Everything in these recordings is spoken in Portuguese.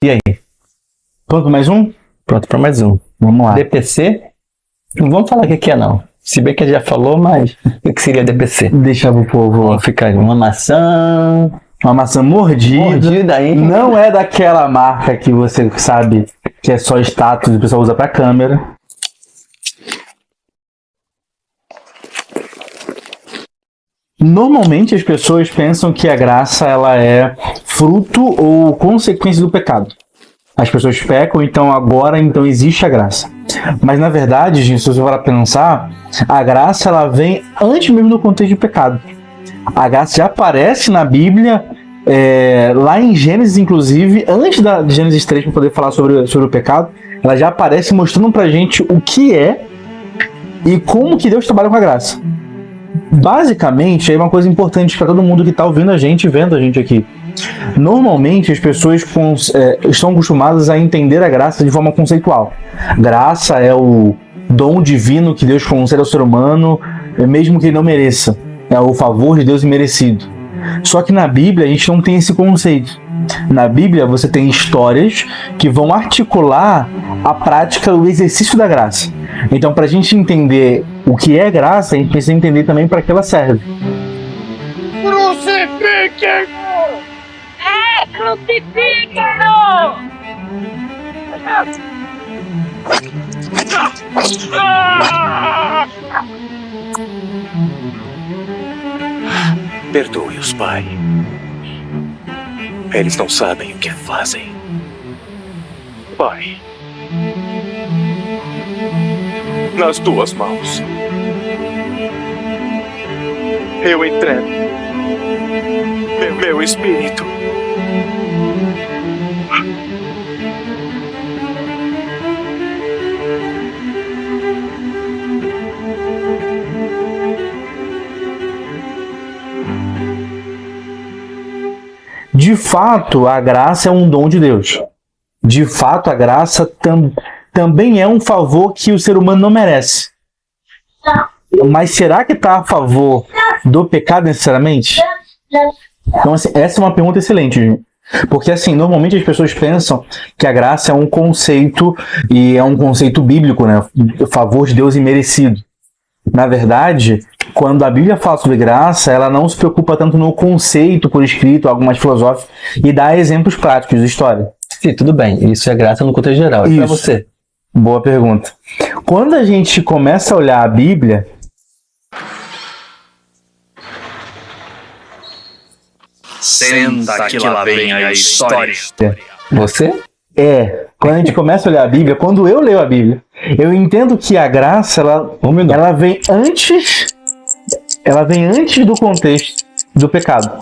E aí? Pronto, mais um? Pronto para mais um. Vamos lá. DPC? Não vamos falar o que é não. Se bem que ele já falou, mas o que seria DPC? Deixa pro povo. Vamos ficar aí. Uma maçã... Uma maçã mordida. Mordida, hein? Não é daquela marca que você sabe que é só status e o pessoal usa pra câmera. Normalmente as pessoas pensam que a graça ela é fruto ou consequência do pecado. As pessoas pecam, então existe a graça. Mas na verdade, gente, se você for pensar, a graça ela vem antes mesmo do contexto do pecado. A graça já aparece na Bíblia, lá em Gênesis, inclusive, antes de Gênesis 3, para poder falar sobre o pecado, ela já aparece mostrando pra gente o que é e como que Deus trabalha com a graça. Basicamente, é uma coisa importante para todo mundo que está ouvindo a gente e vendo a gente aqui. Normalmente, as pessoas estão acostumadas a entender a graça de forma conceitual. Graça é o dom divino que Deus concede ao ser humano, mesmo que ele não mereça. É o favor de Deus imerecido. Só que na Bíblia, a gente não tem esse conceito. Na Bíblia, você tem histórias que vão articular a prática, o exercício da graça. Então, para a gente entender o que é graça, a gente precisa entender também para que ela serve. Crucifiquem-no! Crucifiquem-no! Perdoe-os, Pai. Eles não sabem o que fazem. Pai, nas tuas mãos eu entrego meu espírito. De fato, a graça é um dom de Deus. De fato, a graça também é um favor que o ser humano não merece. Mas será que está a favor do pecado necessariamente? Então, assim, essa é uma pergunta excelente, gente. Porque, assim, normalmente as pessoas pensam que a graça é um conceito, e é um conceito bíblico, né? O favor de Deus imerecido. Na verdade, quando a Bíblia fala sobre graça, ela não se preocupa tanto no conceito por escrito, algo mais filosófico, e dá exemplos práticos de história. Sim, tudo bem. Isso é graça no contexto geral. E para você? Boa pergunta. Quando a gente começa a olhar a Bíblia... Senta que lá vem a história. Você? Quando a gente começa a olhar a Bíblia, quando eu leio a Bíblia, eu entendo que a graça, ela vem antes do contexto do pecado,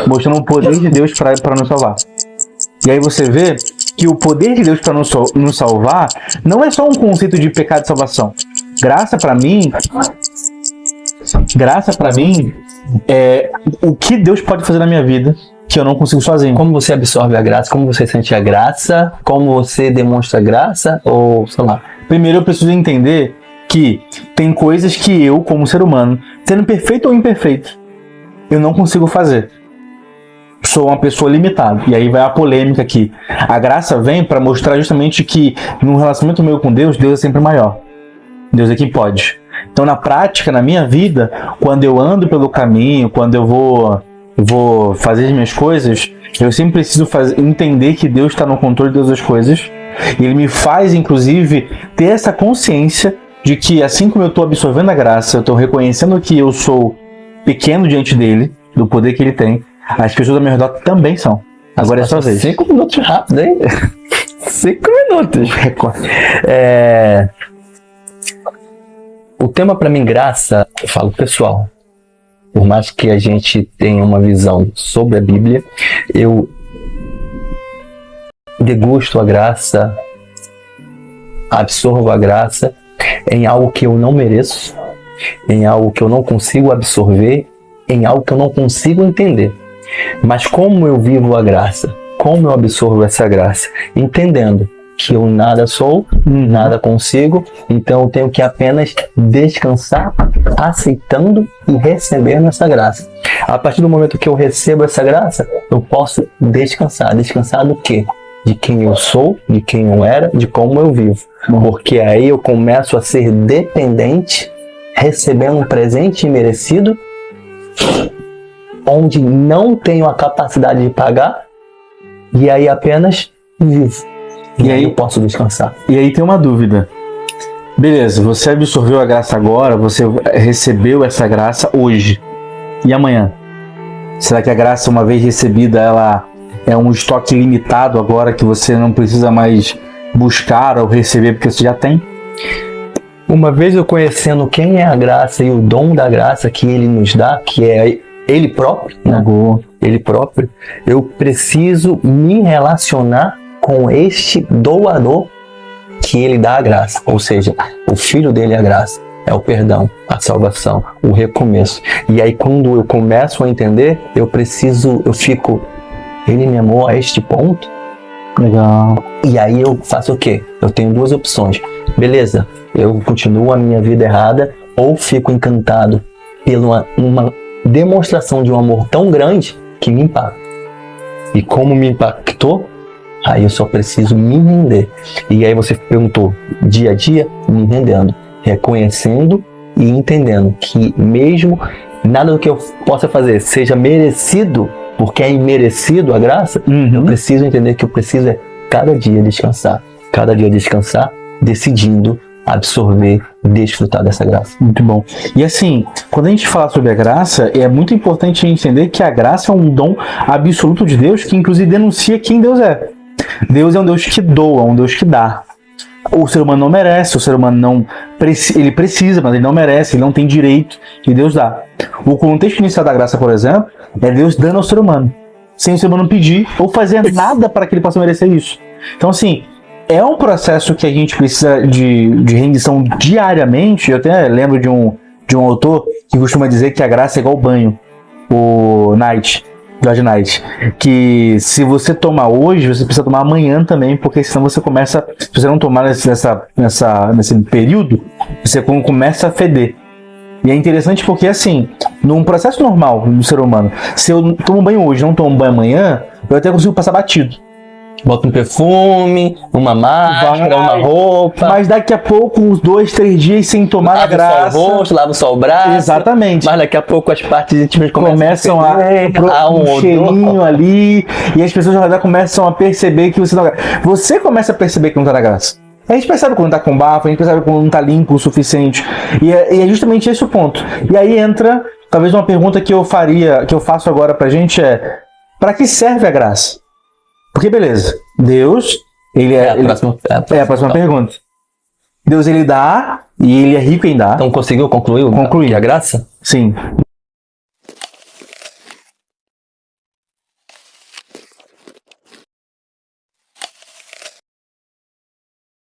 mostrando o poder de Deus para nos salvar. E aí você vê que o poder de Deus para nos salvar não é só um conceito de pecado e salvação. Graça para mim é o que Deus pode fazer na minha vida que eu não consigo sozinho. Como você absorve a graça? Como você sente a graça? Como você demonstra graça? Ou, sei lá. Primeiro eu preciso entender que tem coisas que eu, como ser humano, sendo perfeito ou imperfeito, eu não consigo fazer. Sou uma pessoa limitada. E aí vai a polêmica aqui. A graça vem para mostrar justamente que no relacionamento meu com Deus, Deus é sempre maior. Deus é quem pode. Então, na prática, na minha vida, quando eu ando pelo caminho, quando eu vou fazer as minhas coisas, eu sempre preciso entender que Deus está no controle de todas as coisas. E Ele me faz, inclusive, ter essa consciência de que, assim como eu estou absorvendo a graça, eu estou reconhecendo que eu sou pequeno diante dele, do poder que Ele tem, as pessoas ao meu redor também são. Agora é sua vez. 5 minutos rápido, hein? 5 minutos. O tema para mim, graça, eu falo pessoal. Por mais que a gente tenha uma visão sobre a Bíblia, eu degusto a graça, absorvo a graça em algo que eu não mereço, em algo que eu não consigo absorver, em algo que eu não consigo entender. Mas como eu vivo a graça? Como eu absorvo essa graça? Entendendo que eu nada sou, nada consigo, então eu tenho que apenas descansar, aceitando e recebendo essa graça. A partir do momento que eu recebo essa graça, eu posso descansar. Descansar do quê? de quem eu sou, de quem eu era, de como eu vivo. Porque aí eu começo a ser dependente, recebendo um presente imerecido, onde não tenho a capacidade de pagar, e aí apenas vivo. E aí eu posso descansar. E aí tem uma dúvida. Beleza, você absorveu a graça agora, você recebeu essa graça hoje. E amanhã? Será que a graça, uma vez recebida, ela é um estoque limitado agora que você não precisa mais buscar ou receber porque você já tem? Uma vez eu conhecendo quem é a graça e o dom da graça que ele nos dá, que é ele próprio, né? Ele próprio, eu preciso me relacionar com este doador que ele dá a graça, ou seja, o filho dele é a graça, é o perdão, a salvação, o recomeço. E aí quando eu começo a entender, eu fico, ele me amou a este ponto? Legal. E aí eu faço o quê? Eu tenho duas opções. Beleza, eu continuo a minha vida errada ou fico encantado pela uma demonstração de um amor tão grande que me impacta. E como me impactou, aí eu só preciso me render. E aí você perguntou, dia a dia, me rendendo, reconhecendo e entendendo que mesmo nada do que eu possa fazer seja merecido, porque é imerecido a graça, eu preciso entender que eu preciso cada dia descansar, decidindo absorver, desfrutar dessa graça. Muito bom. E assim, quando a gente fala sobre a graça, é muito importante entender que a graça é um dom absoluto de Deus, que inclusive denuncia quem Deus é. Deus é um Deus que doa, um Deus que dá. O ser humano não merece, o ser humano não ele precisa, mas ele não merece, ele não tem direito, e Deus dá. O contexto inicial da graça, por exemplo, é Deus dando ao ser humano, sem o ser humano pedir ou fazer nada para que ele possa merecer isso. Então assim, é um processo que a gente precisa de rendição diariamente. Eu até lembro de um autor que costuma dizer que a graça é igual banho, o George Knight, que se você tomar hoje, você precisa tomar amanhã também, porque senão você começa, se você não tomar nesse período, você começa a feder. E é interessante porque, assim, num processo normal do ser humano, se eu tomo banho hoje e não tomo banho amanhã, eu até consigo passar batido. Bota um perfume, uma máscara, uma roupa. Mas daqui a pouco, uns 2, 3 dias sem tomar a graça. Lava só o rosto, lava só o braço. Exatamente. Mas daqui a pouco as partes íntimas começam a um cheirinho ali. E as pessoas já começam a perceber que você não... Você começa a perceber que não tá na graça. A gente percebe quando tá com bafo, a gente percebe quando não tá limpo o suficiente. E é justamente esse o ponto. E aí entra, talvez uma pergunta que eu faço agora pra gente é: pra que serve a graça? Porque beleza, Deus, ele é... a próxima pergunta. Deus, ele dá, e ele é rico em dar. Então conseguiu concluir a graça? Sim.